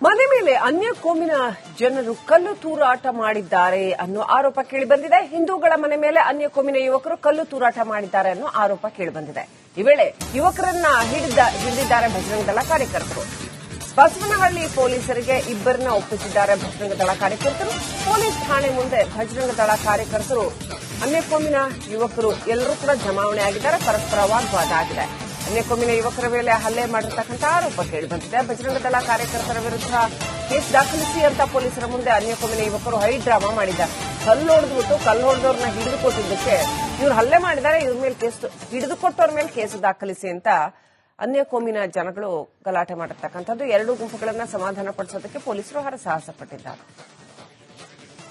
ಮನೆ ಮೇಲೆ ಅನ್ಯ ಕೋಮಿನ ಜನರು ಕಲ್ಲು ತೂರಾಟ ಮಾಡಿದ್ದಾರೆ ಅನ್ನೋ ಆರೋಪ ಕೇಳಿಬಂದಿದೆ. ಹಿಂದೂಗಳ ಮನೆ ಮೇಲೆ ಅನ್ಯ ಕೋಮಿನ ಯುವಕರು ಕಲ್ಲು ತೂರಾಟ ಮಾಡಿದ್ದಾರೆ ಅನ್ನೋ ಆರೋಪ ಕೇಳಿಬಂದಿದೆ. ಈ ವೇಳೆ ಯುವಕರನ್ನ ಹಿಡಿದಿದ್ದಾರೆ ಬಜರಂಗ ದಳ ಕಾರ್ಯಕರ್ತರು. ಬಸವನಹಳ್ಳಿ ಪೊಲೀಸರಿಗೆ ಇಬ್ಬರನ್ನ ಒಪ್ಪಿಸಿದ್ದಾರೆ ಬಜರಂಗ ದಳ ಕಾರ್ಯಕರ್ತರು. ಪೊಲೀಸ್ ಠಾಣೆ ಮುಂದೆ ಬಜರಂಗ ದಳ ಕಾರ್ಯಕರ್ತರು ಅನ್ಯ ಕೋಮಿನ ಯುವಕರು ಎಲ್ಲರೂ ಕೂಡ ಜಮಾವಣೆ ಆಗಿದ್ದಾರೆ. ಪರಸ್ಪರ ವಾಗ್ವಾದ ಆಗಿದೆ. ಅನ್ಯ ಕೋಮಿನ ಯುವಕರ ಮೇಲೆ ಹಲ್ಲೆ ಮಾಡಿರ್ತಕ್ಕಂಥ ಆರೋಪ ಕೇಳಿಬಂದಿದೆ. ಬಜರಂಗ ದಳ ಕಾರ್ಯಕರ್ತರ ವಿರುದ್ಧ ಕೇಸ್ ದಾಖಲಿಸಿ ಅಂತ ಪೊಲೀಸರ ಮುಂದೆ ಅನ್ಯ ಕೋಮಿನ ಯುವಕರು ಹೈ ಡ್ರಾಮಾ ಮಾಡಿದ್ದಾರೆ. ಕಲ್ಲು ಹೊಡೆದವ್ರನ್ನ ಹಿಡಿದುಕೊಟ್ಟಿದ್ದಕ್ಕೆ ಇವ್ರು ಹಲ್ಲೆ ಮಾಡಿದ್ದಾರೆ, ಇವ್ರ ಮೇಲೆ ಕೇಸ್ ಹಿಡಿದುಕೊಟ್ಟವ್ರ ಮೇಲೆ ಕೇಸು ದಾಖಲಿಸಿ ಅಂತ ಅನ್ಯ ಕೋಮಿನ ಜನಗಳು ಗಲಾಟೆ ಮಾಡಿರ್ತಕ್ಕಂಥದ್ದು. ಎರಡೂ ಗುಂಪುಗಳನ್ನ ಸಮಾಧಾನ ಪಡಿಸೋದಕ್ಕೆ ಪೊಲೀಸರು ಹರಸಾಹಸ ಪಟ್ಟಿದ್ದಾರೆ.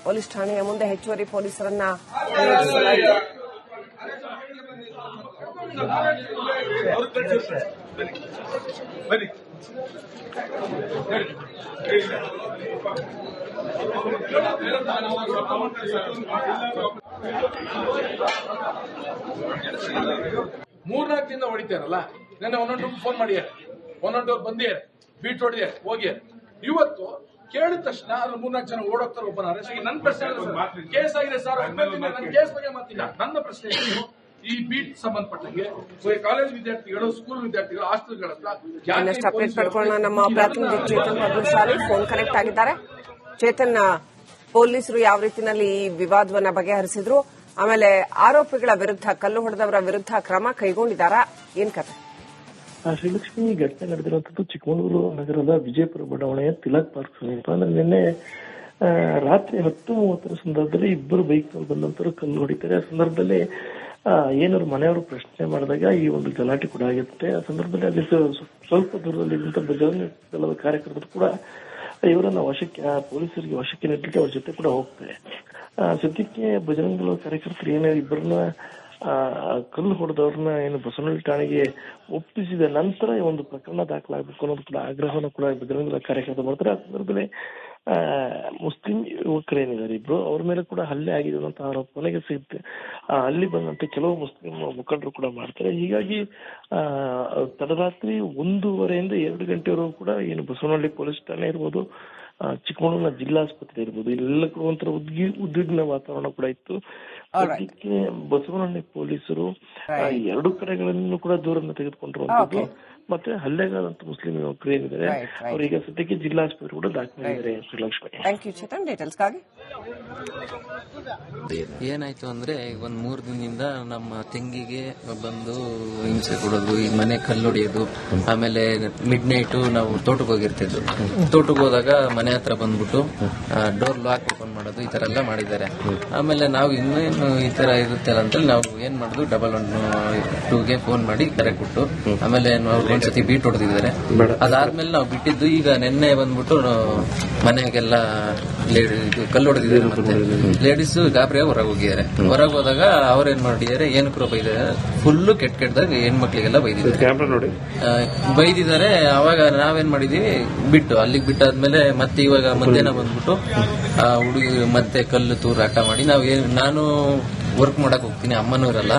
ಪೊಲೀಸ್ ಠಾಣೆಯ ಮುಂದೆ ಹೆಚ್ಚುವರಿ ಪೊಲೀಸರನ್ನ ನಿಯೋಜಿಸಲಾಗಿದೆ. ಮೂರ್ನಾಲ್ಕು ದಿನ ಹೊಡಿತಾರಲ್ಲ, ನನ್ನ ಒಂದೊಂದು ಫೋನ್ ಮಾಡಿಯಾರೆ, ಒಂದೊಂದವ್ರು ಬಂದಿದ್ದಾರೆ, ಬೀಟ್ ಹೊಡೆದಿದ್ದಾರೆ, ಹೋಗಿಯಾರೆ. ಇವತ್ತು ಕೇಳಿದ ತಕ್ಷಣ ಅದ್ರ ಮೂರ್ನಾಲ್ಕು ಜನ ಓಡೋಗ್ತಾರೆ. ಒಬ್ಬನ ಅರೆಸ್ಟ್. ನನ್ನ ಪ್ರಶ್ನೆ ಕೇಸ್ ಆಗಿದೆ ಸರ್, ನನ್ನ ಕೇಸ್ ಬಗ್ಗೆ ಮಾತಿಲ್ಲ. ನನ್ನ ಪ್ರಶ್ನೆ ಈ ಬೀಟ್ ಸಂಬಂಧಪಟ್ಟಂಗೆ ಕಾಲೇಜ್ ವಿದ್ಯಾರ್ಥಿಗಳು, ಸ್ಕೂಲ್ ವಿದ್ಯಾರ್ಥಿಗಳು, ಹಾಸ್ಟೆಲ್ಗಳ ಇನ್ನಷ್ಟು ಅಪ್ಡೇಟ್ ಪಡ್ಕೊಳ್ಳೋಣ. ನಮ್ಮ ಪ್ರಾಥಮಿಕ ಚೇತನ್ ಪದ್ಮಶಾಲಿ ಫೋನ್ ಕನೆಕ್ಟ್ ಆಗಿದ್ದಾರೆ. ಚೇತನ್, ಪೊಲೀಸರು ಯಾವ ರೀತಿಯಲ್ಲಿ ಈ ವಿವಾದವನ್ನ ಬಗೆಹರಿಸಿದ್ರು, ಆಮೇಲೆ ಆರೋಪಿಗಳ ವಿರುದ್ಧ, ಕಲ್ಲು ಹೊಡೆದವರ ವಿರುದ್ಧ ಕ್ರಮ ಕೈಗೊಂಡಿದ್ದಾರಾ, ಏನ್ ಕತೆ? ಶ್ರೀಲಕ್ಷ್ಮಿ, ಈ ಘಟನೆ ನಡೆದಿರುವಂತದ್ದು ಚಿಕ್ಕಮಗಳೂರು ನಗರದ ವಿಜಯಪುರ ಬಡಾವಣೆಯ ತಿಲಕ್ ಪಾರ್ಕ್ ಸಮೀಪ. ನಿನ್ನೆ ರಾತ್ರಿ 10:30 ಸಂದರ್ಭದಲ್ಲಿ ಇಬ್ಬರು ಬೈಕ್ ನಲ್ಲಿ ಬಂದಂತರು ಕಲ್ಲು ಹೊಡಿತಾರೆ. ಆ ಸಂದರ್ಭದಲ್ಲಿ ಏನಾದ್ರು ಮನೆಯವರು ಪ್ರಶ್ನೆ ಮಾಡಿದಾಗ ಈ ಒಂದು ಗಲಾಟೆ ಕೂಡ ಆಗಿರುತ್ತೆ. ಆ ಸಂದರ್ಭದಲ್ಲಿ ಅಲ್ಲಿ ಸ್ವಲ್ಪ ದೂರದಲ್ಲಿ ಇದ್ದಂತ ಬಜರಂಗ ದಳದ ಕಾರ್ಯಕರ್ತರು ಕೂಡ ಇವರನ್ನ ಪೊಲೀಸರಿಗೆ ವಶಕ್ಕೆ ನೀಡಲಿಕ್ಕೆ ಅವ್ರ ಜೊತೆ ಕೂಡ ಹೋಗ್ತಾರೆ. ಸದ್ಯಕ್ಕೆ ಬಜರಂಗ ದಳದ ಕಾರ್ಯಕರ್ತರು ಏನಾದ್ರು ಇಬ್ಬರನ್ನ ಕಲ್ಲು ಹೊಡೆದವ್ರನ್ನ ಏನು ಬಸವನಹಳ್ಳಿ ಠಾಣೆಗೆ ಒಪ್ಪಿಸಿದ ನಂತರ ಈ ಒಂದು ಪ್ರಕರಣ ದಾಖಲಾಗಬೇಕು ಅನ್ನೋದು ಕೂಡ ಆಗ್ರಹವನ್ನು ಕೂಡ ಬಜರಂಗ ದಳ ಕಾರ್ಯಕರ್ತರು ಮಾಡ್ತಾರೆ. ಆ ಸಂದರ್ಭದಲ್ಲಿ ಮುಸ್ಲಿಂ ಯುವಕರೇನಿದ್ದಾರೆ ಇಬ್ರು, ಅವ್ರ ಮೇಲೆ ಕೂಡ ಹಲ್ಲೆ ಆಗಿದೆ ಅಂತ ಆರೋಪ ಮನೆಗೆ ಸಿಗುತ್ತೆ. ಅಲ್ಲಿ ಬಂದಂತೆ ಕೆಲವು ಮುಸ್ಲಿಂ ಮುಖಂಡರು ಕೂಡ ಮಾಡ್ತಾರೆ. ಹೀಗಾಗಿ ತಡರಾತ್ರಿ 1:30 ಇಂದ 2 ಗಂಟೆವರೆಗೂ ಕೂಡ ಏನು ಬಸವನಹಳ್ಳಿ ಪೊಲೀಸ್ ಠಾಣೆ ಇರ್ಬೋದು, ಚಿಕ್ಕಮಗಳೂರಿನ ಜಿಲ್ಲಾಸ್ಪತ್ರೆ ಇರ್ಬೋದು, ಇಲ್ಲೆಲ್ಲ ಕೂಡ ಒಂಥರ ಉದ್ವಿಗ್ನ ವಾತಾವರಣ ಕೂಡ ಇತ್ತು. ಅದಕ್ಕೆ ಬಸವನಹಳ್ಳಿ ಪೊಲೀಸರು ಎರಡು ಕಡೆಗಳನ್ನು ಕೂಡ ದೂರನ್ನು ತೆಗೆದುಕೊಂಡಿರುವಂತದ್ದು. ಮತ್ತೆ ಹಲ್ಲೆಗಾದಂತ ಮುಸ್ಲಿಂ ಯುವಕರು ಏನಿದ್ದಾರೆ ಅವರೀಗ ಸದ್ಯಕ್ಕೆ ಜಿಲ್ಲಾಸ್ಪತ್ರೆ ಕೂಡ ದಾಖಲಾಗಿದ್ದಾರೆ. ಶ್ರೀಲಕ್ಷ್ಮಿ, ಥ್ಯಾಂಕ್ ಯು ಚೇತನ್, ಡೀಟೇಲ್ಸ್ಗಾಗಿ. ಏನಾಯ್ತು ಅಂದ್ರೆ ಒಂದ್ 3 ದಿನದಿಂದ ನಮ್ಮ ತೆಂಗಿಗೆ ಬಂದು ಹಿಂಸೆ ಕೊಡೋದು, ಈ ಮನೆ ಕಲ್ಲೊಡೆಯೋದು, ಆಮೇಲೆ ಮಿಡ್ ನೈಟ್ ನಾವು ತೋಟಕ್ಕೆ ಹೋಗಿರ್ತಿದ್ವಿ. ತೋಟಕ್ಕೆ ಹೋದಾಗ ಮನೆ ಹತ್ರ ಬಂದ್ಬಿಟ್ಟು ಡೋರ್ ಲಾಕ್ ಓಪನ್ ಮಾಡೋದು, ಈ ತರ ಎಲ್ಲ ಮಾಡಿದ್ದಾರೆ. ಆಮೇಲೆ ನಾವು ಇನ್ನೇನು ಈ ತರ ಇರುತ್ತೆ ಅಂತೇಳಿ ನಾವು ಏನ್ ಮಾಡುದು, 112ಗೆ ಫೋನ್ ಮಾಡಿ ಕರೆ ಕೊಟ್ಟು, ಆಮೇಲೆ ಒಂದ್ಸತಿ ಬೀಟ್ ಹೊಡೆದಿದ್ದಾರೆ. ಅದಾದ್ಮೇಲೆ ನಾವು ಬಿಟ್ಟಿದ್ದು. ಈಗ ನಿನ್ನೆ ಬಂದ್ಬಿಟ್ಟು ಮನೆಗೆಲ್ಲ ಕಲ್ಲು ಹೊಡೆದಿದ್ದಾರೆ. ಮತ್ತೆ ಲೇಡೀಸ್ ಗಾಬರಿ ಹೊರಗೆ ಹೋಗಿದ್ದಾರೆ. ಹೊರಗೆ ಹೋದಾಗ ಅವ್ರೇನ್ ಮಾಡಿದ್ದಾರೆ, ಏನು ಕೂಡ ಬೈದಿದ್ದಾರೆ, ಫುಲ್ಲು ಕೆಟ್ಟದಾಗ ಹೆಣ್ಮಕ್ಳಿಗೆಲ್ಲ ಬೈದಿದ್ದಾರೆ. ಅವಾಗ ನಾವೇನ್ ಮಾಡಿದೀವಿ, ಅಲ್ಲಿಗೆ ಬಿಟ್ಟಾದ್ಮೇಲೆ ಮತ್ತೆ ಇವಾಗ ಮಧ್ಯಾಹ್ನ ಬಂದ್ಬಿಟ್ಟು ಹುಡುಗಿ ಮತ್ತೆ ಕಲ್ಲು ತೂರಾಟ ಮಾಡಿ ನಾನು ವರ್ಕ್ ಮಾಡಕ್ ಹೋಗ್ತೀನಿ, ಅಮ್ಮನೂ ಇರಲ್ಲ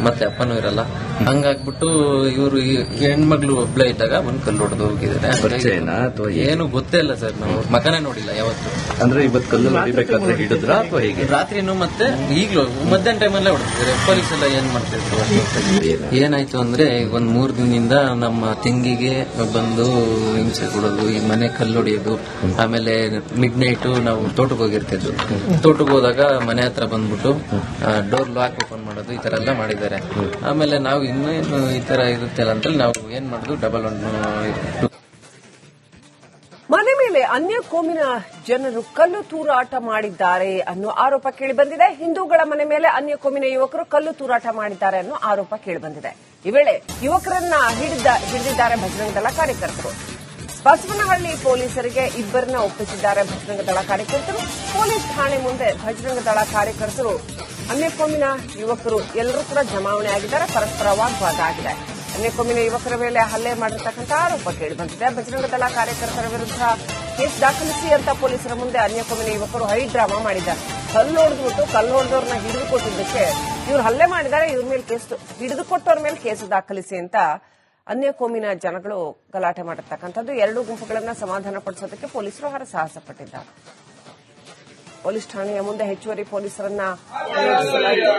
ಮತ್ತೆ ಅಪ್ಪನೂ ಇರಲ್ಲ. ಹಂಗಾಗ್ಬಿಟ್ಟು ಇವರು ಹೆಣ್ಮಗ್ಳು ಒಬ್ಳೆ ಇದ್ದಾಗ ಒಂದ್ ಕಲ್ಲು ಹೊಡೆದು ಹೋಗಿದ್ದಾರೆ. ಏನು ಗೊತ್ತೇ ಇಲ್ಲ ಸರ್, ನಾವು ಮಕನೇ ನೋಡಿಲ್ಲ ಯಾವತ್ತು. ಅಂದ್ರೆ ಇವತ್ತು ಕಲ್ಲು ಹೊಡಿಬೇಕಾದ್ರೆ ಹಿಡಿದ್ರ ಅಥವಾ ಹೇಗೆ? ರಾತ್ರಿನೂ ಮತ್ತೆ ಈಗ್ಲೂ ಮಧ್ಯಾಹ್ನ ಟೈಮಲ್ಲೇ ಹೊಡೆದಿದ್ದಾರೆ. ಪೊಲೀಸ್ ಎಲ್ಲ ಏನ್ ಮಾಡ್ತಿದ್ರು. ಏನಾಯ್ತು ಅಂದ್ರೆ ಒಂದ್ 3 ದಿನದಿಂದ ನಮ್ಮ ತೆಂಗಿಗೆ ಬಂದು ಹಿಂಸೆ ಕೊಡೋದು, ಈ ಮನೆ ಕಲ್ಲೊಡೆಯೋದು, ಆಮೇಲೆ ಮಿಡ್ ನೈಟ್ ನಾವು ತೋಟಕ್ಕೆ ಹೋಗಿರ್ತಿದ್ವಿ. ತೋಟಕ್ಕೆ ಹೋದಾಗ ಮನೆ ಹತ್ರ ಬಂದ್ಬಿಟ್ಟು ಡೋರ್ ಲಾಕ್ ಓಪನ್ ಮಾಡೋದು, ಈ ತರ ಎಲ್ಲ ಮಾಡಿದ್ದಾರೆ. ಆಮೇಲೆ ನಾವು ಇನ್ನೇನು ಈ ತರ ಇರುತ್ತೆ ಅಂತೇಳಿ ನಾವು ಏನ್ ಮಾಡುದು, 112 ಮನೆ ಮೇಲೆ ಅನ್ಯ ಕೋಮಿನ ಜನರು ಕಲ್ಲು ತೂರಾಟ ಮಾಡಿದ್ದಾರೆ ಅನ್ನೋ ಆರೋಪ ಕೇಳಿಬಂದಿದೆ. ಹಿಂದೂಗಳ ಮನೆ ಮೇಲೆ ಅನ್ಯ ಕೋಮಿನ ಯುವಕರು ಕಲ್ಲು ತೂರಾಟ ಮಾಡಿದ್ದಾರೆ ಅನ್ನೋ ಆರೋಪ ಕೇಳಿಬಂದಿದೆ. ಈ ವೇಳೆ ಯುವಕರನ್ನ ಹಿಡಿದಿದ್ದಾರೆ ಬಜರಂಗ ದಳ ಕಾರ್ಯಕರ್ತರು. ಬಸವನಹಳ್ಳಿ ಪೊಲೀಸರಿಗೆ ಇಬ್ಬರನ್ನ ಒಪ್ಪಿಸಿದ್ದಾರೆ ಬಜರಂಗ ದಳ ಕಾರ್ಯಕರ್ತರು. ಪೊಲೀಸ್ ಠಾಣೆ ಮುಂದೆ ಬಜರಂಗ ದಳ ಕಾರ್ಯಕರ್ತರು ಅನ್ಯ ಕೋಮಿನ ಯುವಕರು ಎಲ್ಲರೂ ಕೂಡ ಜಮಾವಣೆ ಆಗಿದ್ದಾರೆ. ಪರಸ್ಪರ ವಾಗ್ವಾದ ಆಗಿದೆ. ಅನ್ಯ ಕೋಮಿನ ಯುವಕರ ಮೇಲೆ ಹಲ್ಲೆ ಮಾಡಿರ್ತಕ್ಕಂಥ ಆರೋಪ ಕೇಳಿಬಂದಿದೆ. ಬಜರಂಗ ದಳ ಕಾರ್ಯಕರ್ತರ ವಿರುದ್ಧ ಕೇಸ್ ದಾಖಲಿಸಿ ಅಂತ ಪೊಲೀಸರ ಮುಂದೆ ಅನ್ಯ ಕೋಮಿನ ಯುವಕರು ಹೈ ಡ್ರಾಮಾ ಮಾಡಿದ್ದಾರೆ. ಕಲ್ಲು ಹೊಡೆದವ್ರನ್ನ ಹಿಡಿದುಕೊಟ್ಟಿದ್ದಕ್ಕೆ ಇವ್ರು ಹಲ್ಲೆ ಮಾಡಿದ್ದಾರೆ, ಇವ್ರ ಮೇಲೆ ಹಿಡಿದುಕೊಟ್ಟವ್ರ ಮೇಲೆ ಕೇಸು ದಾಖಲಿಸಿ ಅಂತ ಅನ್ಯ ಕೋಮಿನ ಜನಗಳು ಗಲಾಟೆ ಮಾಡಿರ್ತಕ್ಕಂಥದ್ದು. ಎರಡೂ ಗುಂಪುಗಳನ್ನ ಸಮಾಧಾನ ಪಡಿಸೋದಕ್ಕೆ ಪೊಲೀಸರು ಹರಸಾಹಸ ಪಟ್ಟಿದ್ದಾರೆ. ಪೊಲೀಸ್ ಠಾಣೆಯ ಮುಂದೆ ಹೆಚ್ಚುವರಿ ಪೊಲೀಸರನ್ನ ನಿಯೋಜಿಸಲಾಗಿದೆ.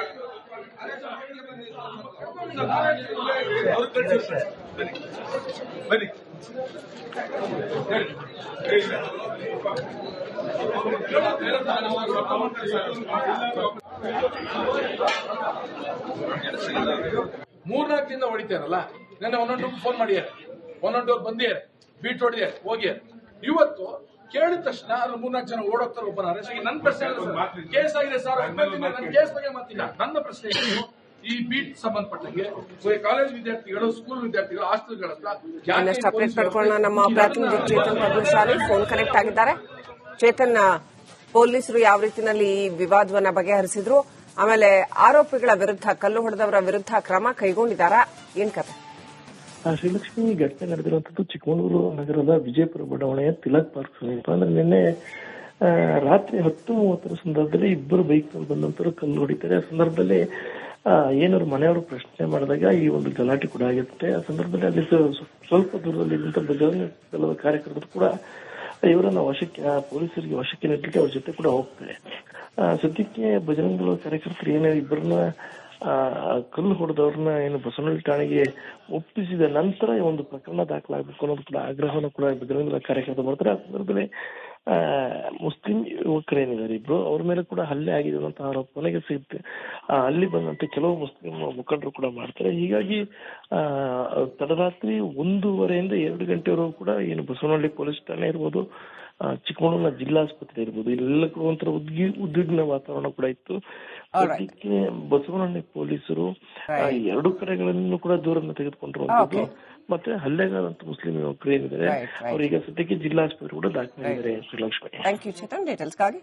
ಮೂರ್ನಾಲ್ಕು ದಿನ ಹೊಡಿತಾರಲ್ಲ, ನೆನ್ನೆ ಒಂದೊಂದು ಫೋನ್ ಮಾಡಿದ್ದಾರೆ, ಒಂದೊಂದು ಬಂದಿದ್ದಾರೆ, ಬೀಟ್ ಹೊಡೆದಿದ್ದಾರೆ, ಹೋಗಿದ್ದಾರೆ. ಇವತ್ತು ಕೇಳಿದ ತಕ್ಷಣ ಅದ್ರ ಮೂರ್ನಾಲ್ಕು ಜನ ಓಡೋಗ್ತಾರೆ. ಒಬ್ಬನ ಅರೆಸ್ಟ್ ಆಗಿ ನನ್ನ ಪ್ರಶ್ನೆ ಕೇಸ್ ಆಗಿದೆ ಸರ್, ನನ್ನ ಕೇಸ್ ಬಗ್ಗೆ ಮಾತಿಲ್ಲ. ನನ್ನ ಪ್ರಶ್ನೆ ಈ ಬೀಟ್ ಸಂಬಂಧಪಟ್ಟಂಗೆ ಕಾಲೇಜ್ ವಿದ್ಯಾರ್ಥಿಗಳು, ಸ್ಕೂಲ್ ವಿದ್ಯಾರ್ಥಿಗಳು, ಹಾಸ್ಟೆಲ್ಗಳ ಇನ್ನಷ್ಟು ಅಪ್ಡೇಟ್ ಪಡ್ಕೊಳ್ಳೋಣ. ನಮ್ಮ ಪ್ರತಿನಿಧಿ ಚೇತನ್ ಪದ್ಮಶಾಲಿ ಫೋನ್ ಕನೆಕ್ಟ್ ಆಗಿದ್ದಾರೆ. ಚೇತನ್, ಪೊಲೀಸರು ಯಾವ ರೀತಿಯಲ್ಲಿ ಈ ವಿವಾದವನ್ನ ಬಗೆಹರಿಸಿದ್ರು, ಆಮೇಲೆ ಆರೋಪಿಗಳ ವಿರುದ್ಧ, ಕಲ್ಲು ಹೊಡೆದವರ ವಿರುದ್ಧ ಕ್ರಮ ಕೈಗೊಂಡಿದ್ದಾರಾ, ಏನ್ ಕತೆ? ಶ್ರೀಲಕ್ಷ್ಮಿ, ಘಟನೆ ನಡೆದಿರುವಂತದ್ದು ಚಿಕ್ಕಮಗಳೂರು ನಗರದ ವಿಜಯಪುರ ಬಡಾವಣೆಯ ತಿಲಕ್ ಪಾರ್ಕ್ ಸಮೀಪ. ಅಂದ್ರೆ ನಿನ್ನೆ ರಾತ್ರಿ 10:30 ಸಂದರ್ಭದಲ್ಲಿ ಇಬ್ಬರು ಬೈಕ್ ಬಂದಂತರು ಕಲ್ಲು ಹೊಡಿತಾರೆ. ಆ ಸಂದರ್ಭದಲ್ಲಿ ಏನಾದ್ರು ಮನೆಯವರು ಪ್ರಶ್ನೆ ಮಾಡಿದಾಗ ಈ ಒಂದು ಗಲಾಟೆ ಕೂಡ ಆಗಿರುತ್ತೆ. ಆ ಸಂದರ್ಭದಲ್ಲಿ ಅಲ್ಲಿ ಸ್ವಲ್ಪ ದೂರದಲ್ಲಿ ಇದ್ದಂತ ಬಜರಂಗ ದಳದ ಕಾರ್ಯಕರ್ತರು ಕೂಡ ಇವರನ್ನ ಪೊಲೀಸರಿಗೆ ವಶಕ್ಕೆ ನೀಡಲಿಕ್ಕೆ ಅವ್ರ ಜೊತೆ ಕೂಡ ಹೋಗ್ತಾರೆ. ಸದ್ಯಕ್ಕೆ ಬಜರಂಗ ದಳದ ಕಾರ್ಯಕರ್ತರು ಏನೇ ಇಬ್ಬರನ್ನ ಕಲ್ಲು ಹೊಡೆದವ್ರನ್ನ ಏನು ಬಸವನಹಳ್ಳಿ ಠಾಣೆಗೆ ಒಪ್ಪಿಸಿದ ನಂತರ ಈ ಒಂದು ಪ್ರಕರಣ ದಾಖಲಾಗಬೇಕು ಅನ್ನೋದು ಕೂಡ ಆಗ್ರಹವನ್ನು ಕೂಡ ಬಜರಂಗ ದಳ ಕಾರ್ಯಕರ್ತರು ಮಾಡ್ತಾರೆ. ಆ ಸಂದರ್ಭದಲ್ಲಿ ಮುಸ್ಲಿಂ ಯುವಕರೇನಿದ್ದಾರೆ ಇಬ್ರು, ಅವ್ರ ಮೇಲೆ ಕೂಡ ಹಲ್ಲೆ ಆಗಿದೆ ಅಂತ ಆರೋಪ ಮನೆಗೆ ಸಿಗುತ್ತೆ. ಅಲ್ಲಿ ಬಂದಂತೆ ಕೆಲವು ಮುಸ್ಲಿಂ ಮುಖಂಡರು ಕೂಡ ಮಾಡ್ತಾರೆ. ಹೀಗಾಗಿ ತಡರಾತ್ರಿ 1:30 2 ಗಂಟೆವರೆಗೂ ಕೂಡ ಏನು ಬಸವನಹಳ್ಳಿ ಪೊಲೀಸ್ ಠಾಣೆ ಇರ್ಬೋದು, ಚಿಕ್ಕಮಗಳೂರಿನ ಜಿಲ್ಲಾಸ್ಪತ್ರೆ ಇರ್ಬೋದು, ಇಲ್ಲೆಲ್ಲ ಕೂಡ ಒಂಥರ ಉದ್ವಿಗ್ನ ವಾತಾವರಣ ಕೂಡ ಇತ್ತು. ಅದಕ್ಕೆ ಬಸವನಹಳ್ಳಿ ಪೊಲೀಸರು ಎರಡು ಕಡೆಗಳನ್ನು ಕೂಡ ದೂರನ್ನು ತೆಗೆದುಕೊಂಡಿರುವಂತದ್ದು. ಮತ್ತೆ ಹಲ್ಲೆಗಾದಂತ ಮುಸ್ಲಿಂ ಯುವಕರು ಏನಿದ್ದಾರೆ ಅವರೀಗ ಸದ್ಯಕ್ಕೆ ಜಿಲ್ಲಾಸ್ಪತ್ರೆ ಕೂಡ ದಾಖಲಾಗಿದ್ದಾರೆ. ಶ್ರೀಲಕ್ಷ್ಮಿ, ಥ್ಯಾಂಕ್ ಯು ಚೇತನ್, ಡೀಟೇಲ್ಸ್ಗಾಗಿ.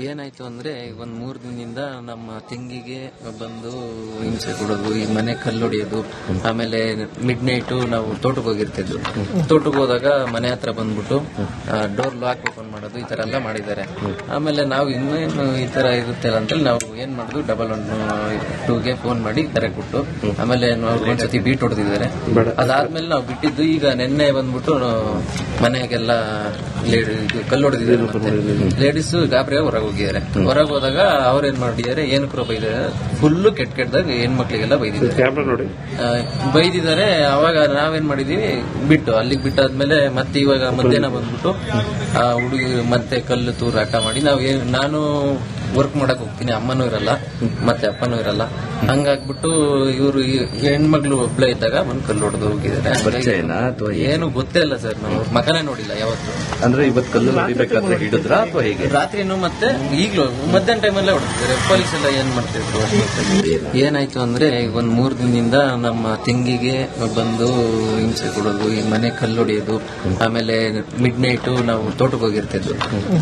ಏನಾಯ್ತು ಅಂದ್ರೆ, ಒಂದ್ 3 ದಿನದಿಂದ ನಮ್ಮ ತಂಗಿಗೆ ಬಂದು ಹಿಂಸೆ ಕೊಡೋದು, ಈ ಮನೆ ಕಲ್ಲೊಡೆಯೋದು, ಆಮೇಲೆ ಮಿಡ್ ನೈಟ್ ನಾವು ತೋಟಕ್ಕೆ ಹೋಗಿರ್ತಿದ್ವಿ. ತೋಟಕ್ಕೆ ಹೋದಾಗ ಮನೆ ಹತ್ರ ಬಂದ್ಬಿಟ್ಟು ಡೋರ್ ಲಾಕ್ ಓಪನ್ ಮಾಡೋದು, ಈ ತರ ಎಲ್ಲ ಮಾಡಿದ್ದಾರೆ. ಆಮೇಲೆ ನಾವು ಇನ್ನೇನು ಈ ತರ ಇರುತ್ತೆ ಅಂತೇಳಿ ನಾವು ಏನ್ ಮಾಡುದು, 112ಗೆ ಫೋನ್ ಮಾಡಿ ಕರೆ ಕೊಟ್ಟು, ಆಮೇಲೆ ಒಂದ್ಸತಿ ಬೀಟ್ ಹೊಡೆದಿದ್ದಾರೆ. ಅದಾದ್ಮೇಲೆ ನಾವು ಬಿಟ್ಟಿದ್ದು. ಈಗ ನಿನ್ನೆ ಬಂದ್ಬಿಟ್ಟು ಮನೆಗೆಲ್ಲ ಕಲ್ಲು ಹೊಡೆದಿದ್ದಾರೆ. ಲೇಡೀಸ್ ಗಾಬರಿಯಾಗಿ ಹೊರಗೆ ಹೋಗಿದ್ದಾರೆ. ಹೊರಗೆ ಹೋದಾಗ ಅವ್ರೇನ್ ಮಾಡಿದ್ದಾರೆ, ಏನಕ್ಕೂ ಬೈದಿದ್ದಾರೆ, ಫುಲ್ಲು ಕೆಟ್ಟದಾಗ ಹೆಣ್ಮಕ್ಳಿಗೆಲ್ಲ ಬೈದಿದ್ದಾರೆ. ಅವಾಗ ನಾವೇನ್ ಮಾಡಿದೀವಿ, ಅಲ್ಲಿಗೆ ಬಿಟ್ಟಾದ್ಮೇಲೆ ಮತ್ತೆ ಇವಾಗ ಮಧ್ಯಾಹ್ನ ಬಂದ್ಬಿಟ್ಟು ಆ ಹುಡುಗಿ ಮತ್ತೆ ಕಲ್ಲು ತೂರಾಟ ಮಾಡಿ ನಾನು ವರ್ಕ್ ಮಾಡಕ್ ಹೋಗ್ತೀನಿ, ಅಮ್ಮನೂ ಇರಲ್ಲ ಮತ್ತೆ ಅಪ್ಪನೂ ಇರಲ್ಲ. ಹಂಗಾಗ್ಬಿಟ್ಟು ಇವರು ಹೆಣ್ಮಕ್ಳು ಒಬ್ಳೆ ಇದ್ದಾಗ ಒಂದ್ ಕಲ್ಲು ಹೊಡೆದು ಹೋಗಿದ್ದಾರೆ. ಏನು ಗೊತ್ತೇ ಇಲ್ಲ ಸರ್, ನಾವು ಮಗನೇ ನೋಡಿಲ್ಲ ಯಾವತ್ತು. ಅಂದ್ರೆ ಇವತ್ತು ಕಲ್ಲು ಹೊಡಿಬೇಕಾದ್ರೆ ಹಿಡಿದ್ರ ಅಥವಾ ಹೇಗೆ? ರಾತ್ರಿನೂ ಮತ್ತೆ ಈಗ್ಲೂ ಮಧ್ಯಾಹ್ನ ಟೈಮಲ್ಲೇ ಹೊಡೆದಿದ್ದಾರೆ. ಪೊಲೀಸ್ ಎಲ್ಲ ಏನ್ ಮಾಡ್ತಿದ್ರು. ಏನಾಯ್ತು ಅಂದ್ರೆ, ಒಂದ್ 3 ದಿನದಿಂದ ನಮ್ಮ ತಂಗಿಗೆ ಬಂದು ಹಿಂಸೆ ಕೊಡೋದು, ಈ ಮನೆ ಕಲ್ಲೊಡೆಯೋದು, ಆಮೇಲೆ ಮಿಡ್ ನೈಟ್ ನಾವು ತೋಟಕ್ಕೆ ಹೋಗಿರ್ತಿದ್ವಿ.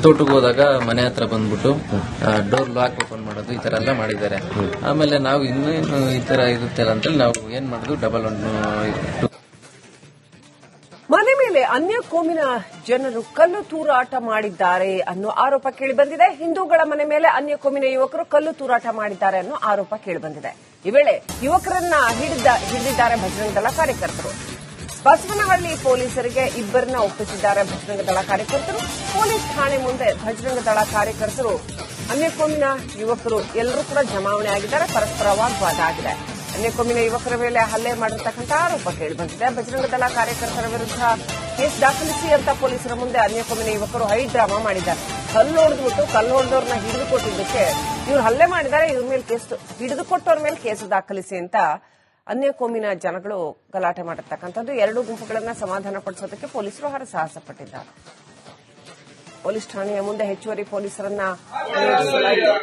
ತೋಟಕ್ಕೆ ಹೋದಾಗ ಮನೆ ಹತ್ರ ಬಂದ್ಬಿಟ್ಟು ಡೋರ್ ಲಾಕ್ ಓಪನ್ ಮಾಡೋದು, ಈ ತರ ಎಲ್ಲ ಮಾಡಿದ್ದಾರೆ. ಆಮೇಲೆ ನಾವು ಇನ್ನೇನು ಈ ತರ ಇರುತ್ತೆ ಅಂತೇಳಿ ನಾವು ಏನ್ ಮಾಡುದು, 112 ಮನೆ ಮೇಲೆ ಅನ್ಯ ಕೋಮಿನ ಜನರು ಕಲ್ಲು ತೂರಾಟ ಮಾಡಿದ್ದಾರೆ ಅನ್ನೋ ಆರೋಪ ಕೇಳಿಬಂದಿದೆ. ಹಿಂದೂಗಳ ಮನೆ ಮೇಲೆ ಅನ್ಯ ಕೋಮಿನ ಯುವಕರು ಕಲ್ಲು ತೂರಾಟ ಮಾಡಿದ್ದಾರೆ ಅನ್ನೋ ಆರೋಪ ಕೇಳಿಬಂದಿದೆ. ಈ ವೇಳೆ ಯುವಕರನ್ನ ಹಿಡಿದಿದ್ದಾರೆ ಬಜರಂಗ ದಳ ಕಾರ್ಯಕರ್ತರು. ಬಸವನಹಳ್ಳಿ ಪೊಲೀಸರಿಗೆ ಇಬ್ಬರನ್ನ ಒಪ್ಪಿಸಿದ್ದಾರೆ ಬಜರಂಗ ದಳ ಕಾರ್ಯಕರ್ತರು. ಪೊಲೀಸ್ ಠಾಣೆ ಮುಂದೆ ಬಜರಂಗ ದಳ ಕಾರ್ಯಕರ್ತರು, ಅನ್ಯ ಕೋಮಿನ ಯುವಕರು ಎಲ್ಲರೂ ಕೂಡ ಜಮಾವಣೆ ಆಗಿದ್ದಾರೆ. ಪರಸ್ಪರ ವಾಗ್ವಾದ ಆಗಿದೆ. ಅನ್ಯ ಕೋಮಿನ ಯುವಕರ ಮೇಲೆ ಹಲ್ಲೆ ಮಾಡಿರ್ತಕ್ಕಂಥ ಆರೋಪ ಕೇಳಿಬಂದಿದೆ. ಬಜರಂಗ ದಳ ಕಾರ್ಯಕರ್ತರ ವಿರುದ್ಧ ಕೇಸ್ ದಾಖಲಿಸಿ ಅಂತ ಪೊಲೀಸರ ಮುಂದೆ ಅನ್ಯ ಕೋಮಿನ ಯುವಕರು ಹೈ ಡ್ರಾಮಾ ಮಾಡಿದ್ದಾರೆ. ಕಲ್ಲು ಹೊಡೆದವ್ರನ್ನ ಹಿಡಿದುಕೊಟ್ಟಿದ್ದಕ್ಕೆ ಇವ್ರು ಹಲ್ಲೆ ಮಾಡಿದ್ದಾರೆ, ಇವ್ರ ಮೇಲೆ ಕೇಸ್, ಹಿಡಿದುಕೊಟ್ಟವ್ರ ಮೇಲೆ ಕೇಸು ದಾಖಲಿಸಿ ಅಂತ ಅನ್ಯ ಕೋಮಿನ ಜನಗಳು ಗಲಾಟೆ ಮಾಡಿರ್ತಕ್ಕಂಥದ್ದು. ಎರಡೂ ಗುಂಪುಗಳನ್ನ ಸಮಾಧಾನ ಪಡಿಸೋದಕ್ಕೆ ಪೊಲೀಸರು ಹರಸಾಹಸ ಪಟ್ಟಿದ್ದಾರೆ. ಪೊಲೀಸ್ ಠಾಣೆಯ ಮುಂದೆ ಹೆಚ್ಚುವರಿ ಪೊಲೀಸರನ್ನ ನಿಯೋಜಿಸಲಾಗಿದೆ.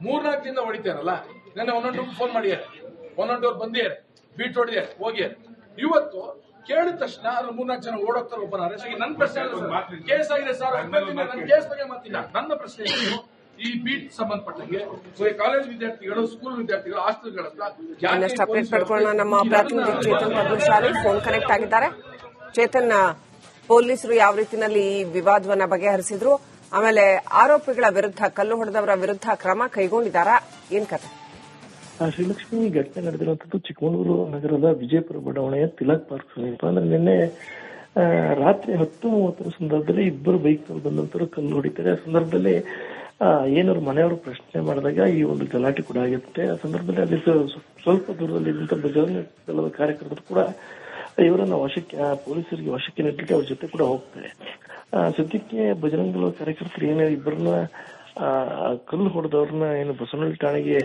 ಮೂರ್ನಾಲ್ಕು ದಿನ ಹೊಡಿತಾರಲ್ಲ, ನೆನ್ನೆ ಒಂದೊಂದು ಫೋನ್ ಮಾಡಿದ್ದಾರೆ, ಒಂದೊಂದು ಬಂದಿದ್ದಾರೆ, ಬೀಟ್ ಹೊಡೆದಿದ್ದಾರೆ, ಹೋಗಿದ್ದಾರೆ. ಇವತ್ತು ಕೇಳಿದ ತಕ್ಷಣ ಅದ್ರ 3-4 ಜನ ಓಡೋಗ್ತಾರೆ. ಒಬ್ಬನ ಅರೆಸ್ಟ್ ಆಗಿ ನನ್ನ ಪ್ರಶ್ನೆ ಕೇಸ್ ಆಗಿದೆ ಸರ್, ನನ್ನ ಕೇಸ್ ಬಗ್ಗೆ ಮಾತಿಲ್ಲ. ನನ್ನ ಪ್ರಶ್ನೆ ಈ ಬೀಟ್ ಸಂಬಂಧಪಟ್ಟಂಗೆ ಕಾಲೇಜ್ ವಿದ್ಯಾರ್ಥಿಗಳು, ಸ್ಕೂಲ್ ವಿದ್ಯಾರ್ಥಿಗಳು, ಹಾಸ್ಟೆಲ್ಗಳ ಹತ್ರ ಇನ್ನಷ್ಟು ಅಪ್ಡೇಟ್ ಪಡ್ಕೊಳ್ಳೋಣ. ನಮ್ಮ ಪ್ರತಿನಿಧಿ ಚೇತನ್ ಪದ್ಮಶಾಲಿ ಫೋನ್ ಕನೆಕ್ಟ್ ಆಗಿದ್ದಾರೆ. ಚೇತನ್, ಪೊಲೀಸರು ಯಾವ ರೀತಿಯಲ್ಲಿ ಈ ವಿವಾದವನ್ನ ಬಗೆಹರಿಸಿದ್ರು, ಆಮೇಲೆ ಆರೋಪಿಗಳ ವಿರುದ್ಧ, ಕಲ್ಲು ಹೊಡೆದವರ ವಿರುದ್ಧ ಕ್ರಮ ಕೈಗೊಂಡಿದ್ದಾರಾ, ಏನ್ ಕತೆ? ಶ್ರೀಲಕ್ಷ್ಮಿ, ಈ ಘಟನೆ ನಡೆದಿರುವಂತದ್ದು ಚಿಕ್ಕಮಗಳೂರು ನಗರದ ವಿಜಯಪುರ ಬಡಾವಣೆಯ ತಿಲಕ್ ಪಾರ್ಕ್ ಸಮೀಪ. ಅಂದ್ರೆ ನಿನ್ನೆ ರಾತ್ರಿ 10:30 ಸಂದರ್ಭದಲ್ಲಿ ಇಬ್ಬರು ಬೈಕ್ ನಲ್ಲಿ ಬಂದಂತರು ಕಲ್ಲು ಹೊಡಿತಾರೆ. ಆ ಸಂದರ್ಭದಲ್ಲಿ ಏನಾದ್ರು ಮನೆಯವರು ಪ್ರಶ್ನೆ ಮಾಡಿದಾಗ ಈ ಒಂದು ಗಲಾಟೆ ಕೂಡ ಆಗಿರುತ್ತೆ. ಆ ಸಂದರ್ಭದಲ್ಲಿ ಅಲ್ಲಿ ಸ್ವಲ್ಪ ದೂರದಲ್ಲಿ ಇದ್ದಂತ ಬಜರಂಗ ದಳದ ಕಾರ್ಯಕರ್ತರು ಕೂಡ ಇವರನ್ನ ಪೊಲೀಸರಿಗೆ ವಶಕ್ಕೆ ನೀಡಲಿಕ್ಕೆ ಅವ್ರ ಜೊತೆ ಕೂಡ ಹೋಗ್ತಾರೆ. ಸದ್ಯಕ್ಕೆ ಬಜರಂಗ ದಳದ ಕಾರ್ಯಕರ್ತರು ಏನೇ ಇಬ್ಬರನ್ನ ಕಲ್ಲು ಹೊಡೆದವ್ರನ್ನ ಏನು ಬಸವನಹಳ್ಳಿ ಠಾಣೆಗೆ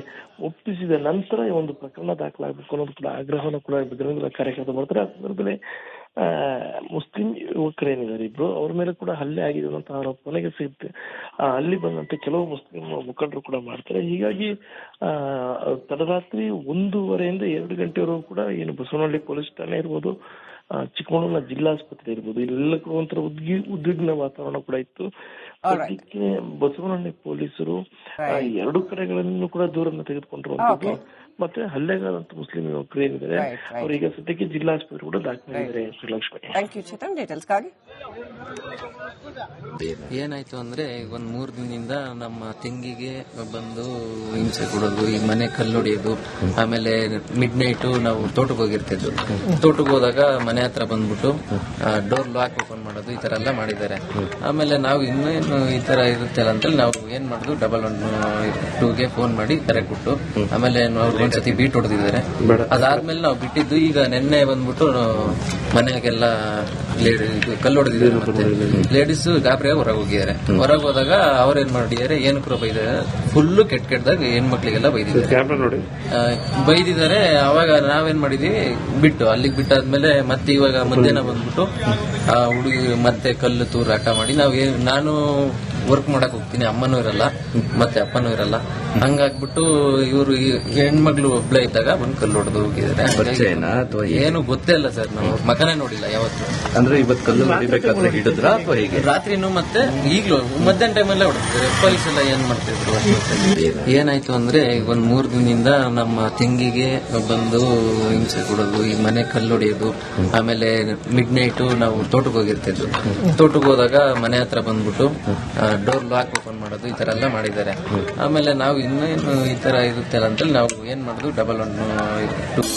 ಒಪ್ಪಿಸಿದ ನಂತರ ಈ ಒಂದು ಪ್ರಕರಣ ದಾಖಲಾಗಬೇಕು ಅನ್ನೋದು ಕೂಡ ಆಗ್ರಹವನ್ನು ಕೂಡ ಬಜರಂಗ ದಳ ಕಾರ್ಯಕರ್ತರು ಮಾಡ್ತಾರೆ. ಆ ಸಂದರ್ಭದಲ್ಲಿ ಮುಸ್ಲಿಂ ಯುವಕರೇನಿದ್ದಾರೆ ಇಬ್ರು, ಅವ್ರ ಮೇಲೆ ಕೂಡ ಹಲ್ಲೆ ಆಗಿದೆ ಅಂತ ಆರೋಪ ಕೊನೆಗೆ ಸಿಗುತ್ತೆ. ಅಲ್ಲಿ ಬಂದಂತೆ ಕೆಲವು ಮುಸ್ಲಿಂ ಮುಖಂಡರು ಕೂಡ ಮಾಡ್ತಾರೆ. ಹೀಗಾಗಿ ತಡರಾತ್ರಿ 1:30 2 ಗಂಟೆವರೆಗೂ ಕೂಡ ಏನು ಬಸವನಹಳ್ಳಿ ಪೊಲೀಸ್ ಠಾಣೆ ಇರ್ಬೋದು, ಚಿಕ್ಕಮಗಳೂರಿನ ಜಿಲ್ಲಾಸ್ಪತ್ರೆ ಇರ್ಬೋದು, ಇಲ್ಲೆಲ್ಲ ಕೂಡ ಒಂಥರ ಉದ್ವಿಗ್ನ ವಾತಾವರಣ ಕೂಡ ಇತ್ತು. ಅದಕ್ಕೆ ಬಸವನಹಳ್ಳಿ ಪೊಲೀಸರು ಎರಡು ಕಡೆಗಳನ್ನು ಕೂಡ ದೂರನ್ನು ತೆಗೆದುಕೊಂಡಿರುವಂತದ್ದು. ಮತ್ತೆ ಹಲ್ಲೆಗಾದಂತ ಮುಸ್ಲಿಂ ಯುವಕರು ಏನಿದ್ದಾರೆ ಅವರೀಗ ಸದ್ಯಕ್ಕೆ ಜಿಲ್ಲಾಸ್ಪತ್ರೆ ಕೂಡ ದಾಖಲಾಗಿದ್ದಾರೆ. ಶ್ರೀಲಕ್ಷ್ಮಿ, ಥ್ಯಾಂಕ್ ಯು ಚೇತನ್, ಡೀಟೇಲ್ಸ್ಗಾಗಿ. ಏನಾಯ್ತು ಅಂದ್ರೆ ಒಂದ್ 3 ದಿನದಿಂದ ನಮ್ಮ ತಂಗಿಗೆ ಬಂದು ಹಿಂಸೆ ಕೊಡೋದು, ಈ ಮನೆ ಕಲ್ಲೊಡೆಯೋದು, ಆಮೇಲೆ ಮಿಡ್ ನೈಟ್ ನಾವು ತೋಟಕ್ಕೆ ಹೋಗಿರ್ತಿದ್ವಿ. ತೋಟಕ್ಕೆ ಹೋದಾಗ ಮನೆ ಹತ್ರ ಬಂದ್ಬಿಟ್ಟು ಡೋರ್ ಲಾಕ್ ಓಪನ್ ಮಾಡೋದು, ಈ ತರ ಎಲ್ಲ ಮಾಡಿದ್ದಾರೆ. ಆಮೇಲೆ ನಾವು ಇನ್ನೇನು ಈ ತರ ಇರುತ್ತಲ್ಲ ಅಂತೇಳಿ ನಾವು ಏನ್ ಮಾಡುದು, 112ಗೆ ಫೋನ್ ಮಾಡಿ ಕರೆ ಕೊಟ್ಟು, ಆಮೇಲೆ ಅವ್ರು ಒಂದ್ಸತಿ ಬೀಟ್ ಹೊಡೆದಿದ್ದಾರೆ. ಅದಾದ್ಮೇಲೆ ನಾವು ಬಿಟ್ಟಿದ್ದು. ಈಗ ನಿನ್ನೆ ಬಂದ್ಬಿಟ್ಟು ಮನೆಗೆಲ್ಲ ಕಲ್ಲು ಹೊಡೆದಿದ್ದಾರೆ. ಮತ್ತೆ ಲೇಡೀಸ್ ಗಾಬರಿಯಾಗಿ ಹೊರಗೆ ಹೋಗಿದ್ದಾರೆ. ಹೊರಗೆ ಹೋದಾಗ ಅವ್ರೇನ್ ಮಾಡಿದ್ದಾರೆ, ಏನು ಕೂಡ ಬೈದಿದ್ದಾರೆ, ಫುಲ್ಲು ಕೆಟ್ಟದಾಗ ಹೆಣ್ಮಕ್ಳಿಗೆಲ್ಲ ಬೈದಿದ್ದಾರೆ. ಅವಾಗ ನಾವೇನ್ ಮಾಡಿದೀವಿ, ಅಲ್ಲಿಗೆ ಬಿಟ್ಟಾದ್ಮೇಲೆ ಮತ್ತೆ ಇವಾಗ ಮಧ್ಯಾಹ್ನ ಬಂದ್ಬಿಟ್ಟು ಹುಡುಗಿ ಮತ್ತೆ ಕಲ್ಲು ತೂರಾಟ ಮಾಡಿ ನಾನು ವರ್ಕ್ ಮಾಡಕ್ ಹೋಗ್ತೀನಿ, ಅಮ್ಮನೂ ಇರಲ್ಲ ಮತ್ತೆ ಅಪ್ಪನೂ ಇರಲ್ಲ. ಹಂಗಾಗ್ಬಿಟ್ಟು ಇವರು ಹೆಣ್ಮಕ್ಳು ಒಬ್ಳೆ ಇದ್ದಾಗ ಒಂದು ಕಲ್ಲು ಹೊಡೆದು ಹೋಗಿದ್ದಾರೆ. ಏನು ಗೊತ್ತೇ ಇಲ್ಲ ಸರ್, ನಾವು ಮಕನೇ ನೋಡಿಲ್ಲ ಯಾವತ್ತು. ಅಂದ್ರೆ ಇವತ್ತು ಕಲ್ಲು ಹೊಡಿಬೇಕಾದ್ರೆ ಹಿಡಿದ್ರ ಅಥವಾ ಹೇಗೆ? ರಾತ್ರಿನೂ ಮತ್ತೆ ಈಗ್ಲೂ ಮಧ್ಯಾಹ್ನ ಟೈಮಲ್ಲೇ ಹೊಡೆದಿದ್ದಾರೆ. ಪೊಲೀಸ್ ಎಲ್ಲ ಏನ್ ಮಾಡ್ತಿದ್ರು. ಏನಾಯ್ತು ಅಂದ್ರೆ ಒಂದ್ 3 ದಿನದಿಂದ ನಮ್ಮ ತಂಗಿಗೆ ಬಂದು ಹಿಂಸೆ ಕೊಡೋದು, ಈ ಮನೆ ಕಲ್ಲೊಡೆಯೋದು, ಆಮೇಲೆ ಮಿಡ್ ನೈಟ್ ನಾವು ತೋಟಕ್ಕೆ ಹೋಗಿರ್ತಿದ್ವಿ. ತೋಟಕ್ಕೆ ಹೋದಾಗ ಮನೆ ಹತ್ರ ಬಂದ್ಬಿಟ್ಟು ಡೋರ್ ಲಾಕ್ ಓಪನ್ ಮಾಡೋದು, ಈ ತರ ಎಲ್ಲ ಮಾಡಿದ್ದಾರೆ. ಆಮೇಲೆ ನಾವು ಇನ್ನೇನು ಈ ತರ ಇರುತ್ತಲ್ಲ ಅಂತೇಳಿ ನಾವು ಏನ್ ಮಾಡುದು, 112